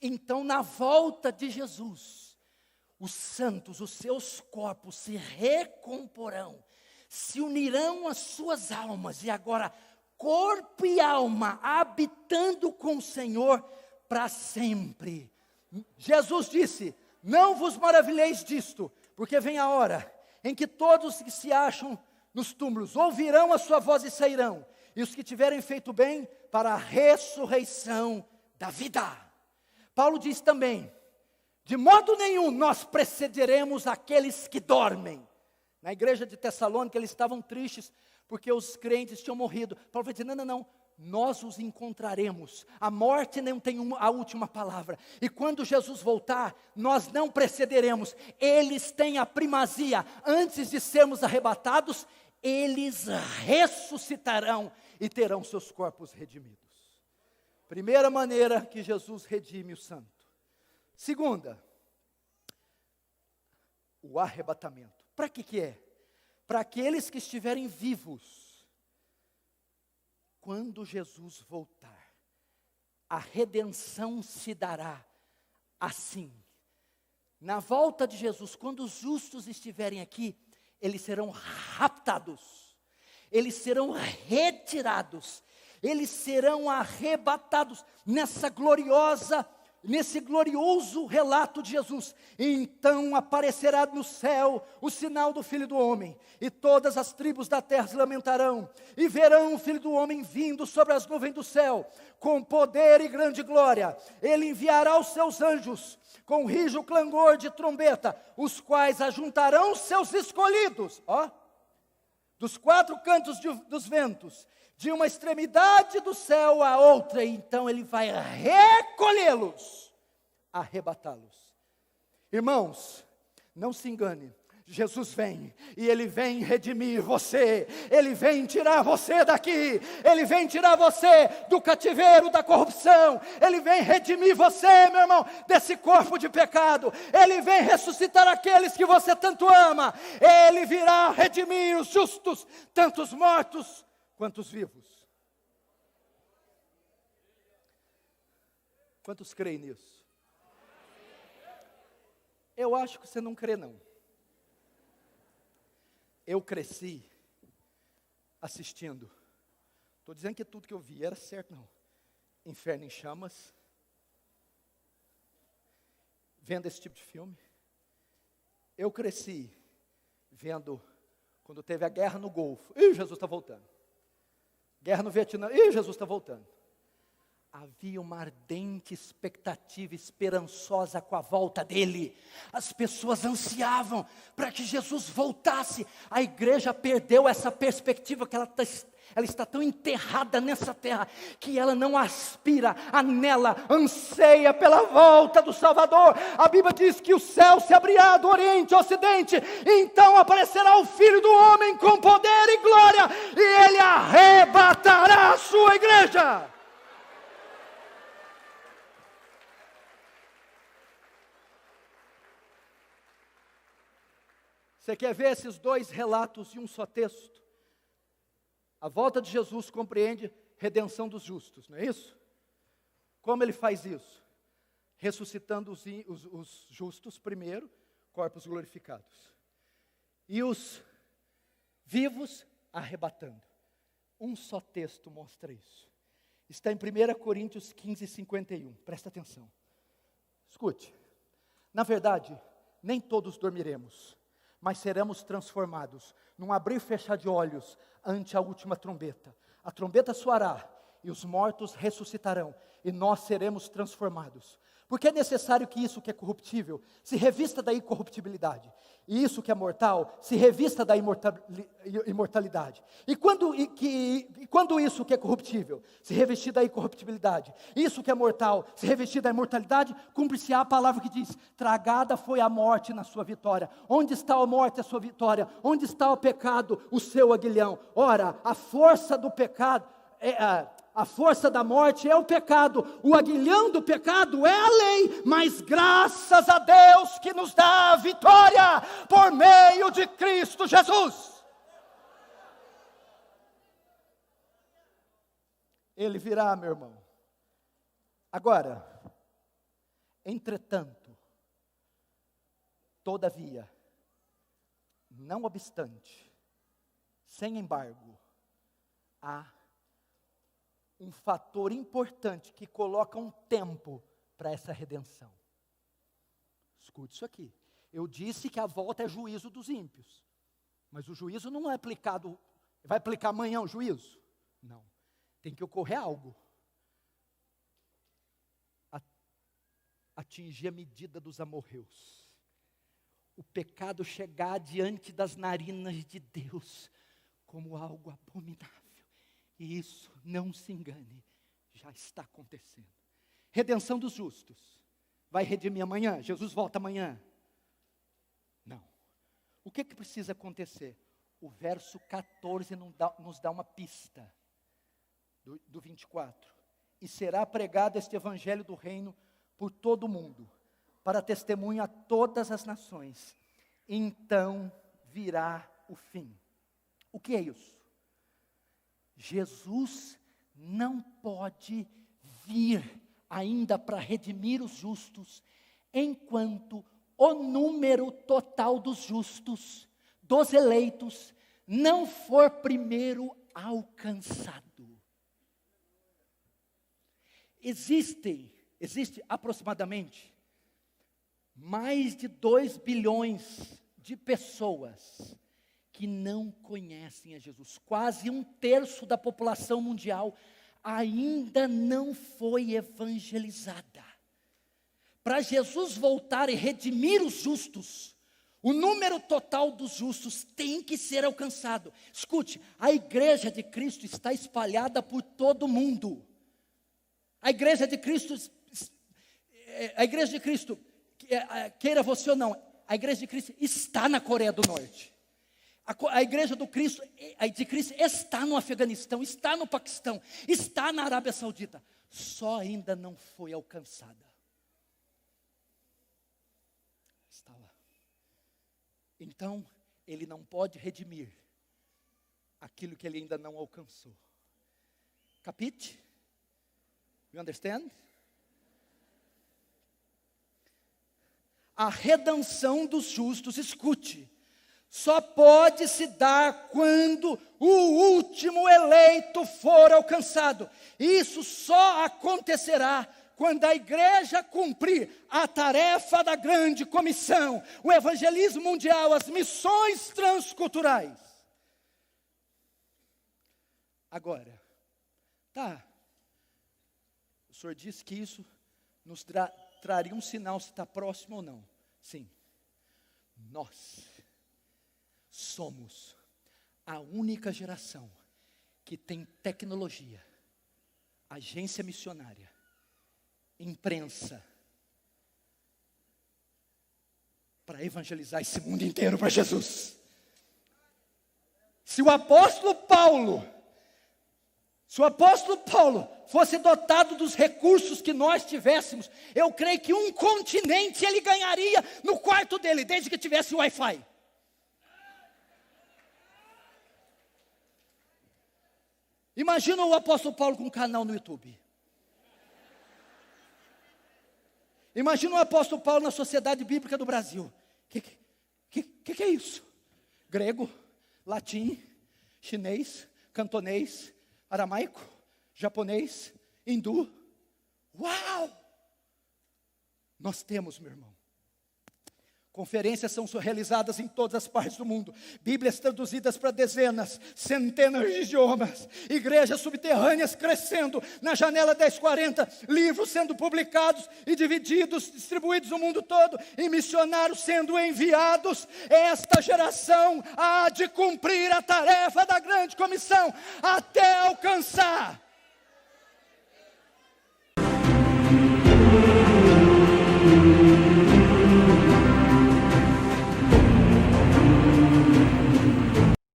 Então, na volta de Jesus, os santos, os seus corpos se recomporão, se unirão às suas almas, e agora, corpo e alma habitando com o Senhor para sempre. Jesus disse: não vos maravilheis disto, porque vem a hora em que todos que se acham nos túmulos ouvirão a sua voz e sairão, e os que tiverem feito bem para a ressurreição da vida. Paulo diz também: de modo nenhum nós precederemos aqueles que dormem. Na igreja de Tessalônica eles estavam tristes porque os crentes tinham morrido. Paulo vai dizer: não, nós os encontraremos. A morte não tem a última palavra. E quando Jesus voltar, nós não precederemos. Eles têm a primazia. Antes de sermos arrebatados, eles ressuscitarão e terão seus corpos redimidos. Primeira maneira que Jesus redime o santo. Segunda, o arrebatamento. Para que é? Para aqueles que estiverem vivos, quando Jesus voltar, a redenção se dará assim. Na volta de Jesus, quando os justos estiverem aqui, eles serão raptados, eles serão retirados, eles serão arrebatados nesse glorioso relato de Jesus. E então aparecerá no céu o sinal do Filho do Homem, e todas as tribos da terra se lamentarão, e verão o Filho do Homem vindo sobre as nuvens do céu, com poder e grande glória. Ele enviará os seus anjos, com rijo clangor de trombeta, os quais ajuntarão seus escolhidos, dos quatro cantos dos ventos, de uma extremidade do céu à outra, e então ele vai recolhê-los, arrebatá-los. Irmãos, não se engane, Jesus vem, e Ele vem redimir você, Ele vem tirar você daqui, Ele vem tirar você do cativeiro da corrupção, Ele vem redimir você, meu irmão, desse corpo de pecado, Ele vem ressuscitar aqueles que você tanto ama, Ele virá redimir os justos, tanto os mortos quanto os vivos. Quantos creem nisso? Eu acho que você não crê, não. Eu cresci assistindo. Estou dizendo que tudo que eu vi era certo, não. Inferno em Chamas. Vendo esse tipo de filme. Eu cresci vendo quando teve a guerra no Golfo. Ih, Jesus está voltando. Guerra no Vietnã. Ih, Jesus está voltando. Havia uma ardente expectativa esperançosa com a volta dele. As pessoas ansiavam para que Jesus voltasse. A igreja perdeu essa perspectiva, que ela está tão enterrada nessa terra, que ela não aspira, anela, anseia pela volta do Salvador. A Bíblia diz que o céu se abrirá do oriente ao ocidente, e então aparecerá o Filho do Homem com poder e glória, e ele arrebatará a sua igreja. Você quer ver esses dois relatos em um só texto? A volta de Jesus compreende redenção dos justos, não é isso? Como ele faz isso? Ressuscitando os justos primeiro, corpos glorificados. E os vivos arrebatando. Um só texto mostra isso. Está em 1 Coríntios 15, 51. Presta atenção. Escute. Na verdade, nem todos dormiremos, mas seremos transformados, num abrir e fechar de olhos, ante a última trombeta. A trombeta soará, e os mortos ressuscitarão, e nós seremos transformados. Porque é necessário que isso que é corruptível se revista da incorruptibilidade, e isso que é mortal se revista da imortalidade. E quando isso que é corruptível se revestir da incorruptibilidade, isso que é mortal se revestir da imortalidade, cumpre-se a palavra que diz: tragada foi a morte na sua vitória. Onde está a morte, a sua vitória? Onde está o pecado, o seu aguilhão? Ora, a força do pecado a força da morte é o pecado, o aguilhão do pecado é a lei, mas graças a Deus que nos dá a vitória por meio de Cristo Jesus. Ele virá, meu irmão. Agora, Entretanto, todavia, não obstante, sem embargo, há um fator importante que coloca um tempo para essa redenção. Escute isso aqui. Eu disse que a volta é juízo dos ímpios, mas o juízo não é aplicado, vai aplicar amanhã o juízo? Não, tem que ocorrer algo. Atingir a medida dos amorreus. O pecado chegar diante das narinas de Deus como algo abominável. E isso, não se engane, já está acontecendo. Redenção dos justos. Vai redimir amanhã? Jesus volta amanhã? Não. O que precisa acontecer? O verso 14 nos dá uma pista. Do 24. E será pregado este evangelho do reino por todo o mundo, para testemunho a todas as nações. Então virá o fim. O que é isso? Jesus não pode vir ainda para redimir os justos, enquanto o número total dos justos, dos eleitos, não for primeiro alcançado. Existe aproximadamente mais de 2 bilhões de pessoas que não conhecem a Jesus. Quase 1/3 da população mundial ainda não foi evangelizada. Para Jesus voltar e redimir os justos, o número total dos justos tem que ser alcançado. Escute, a igreja de Cristo está espalhada por todo o mundo. A igreja de Cristo, queira você ou não, a igreja de Cristo está na Coreia do Norte. A igreja de Cristo está no Afeganistão, está no Paquistão, está na Arábia Saudita. Só ainda não foi alcançada. Está lá. Então, ele não pode redimir aquilo que ele ainda não alcançou. Capite? You understand? A redenção dos justos, escute, só pode se dar quando o último eleito for alcançado. Isso só acontecerá quando a igreja cumprir a tarefa da grande comissão, o evangelismo mundial, as missões transculturais. Agora, o senhor disse que isso nos traria um sinal se está próximo ou não. Sim, nós somos a única geração que tem tecnologia, agência missionária, imprensa, para evangelizar esse mundo inteiro para Jesus. Se o apóstolo Paulo fosse dotado dos recursos que nós tivéssemos, eu creio que um continente ele ganharia no quarto dele, desde que tivesse Wi-Fi. Imagina o apóstolo Paulo com um canal no YouTube. Imagina o apóstolo Paulo na Sociedade Bíblica do Brasil. Que é isso? Grego, latim, chinês, cantonês, aramaico, japonês, hindu. Uau! Nós temos, meu irmão. Conferências são realizadas em todas as partes do mundo. Bíblias traduzidas para dezenas, centenas de idiomas. Igrejas subterrâneas crescendo. Na janela 1040, livros sendo publicados e divididos, distribuídos no mundo todo. E missionários sendo enviados. Esta geração há de cumprir a tarefa da grande comissão até alcançar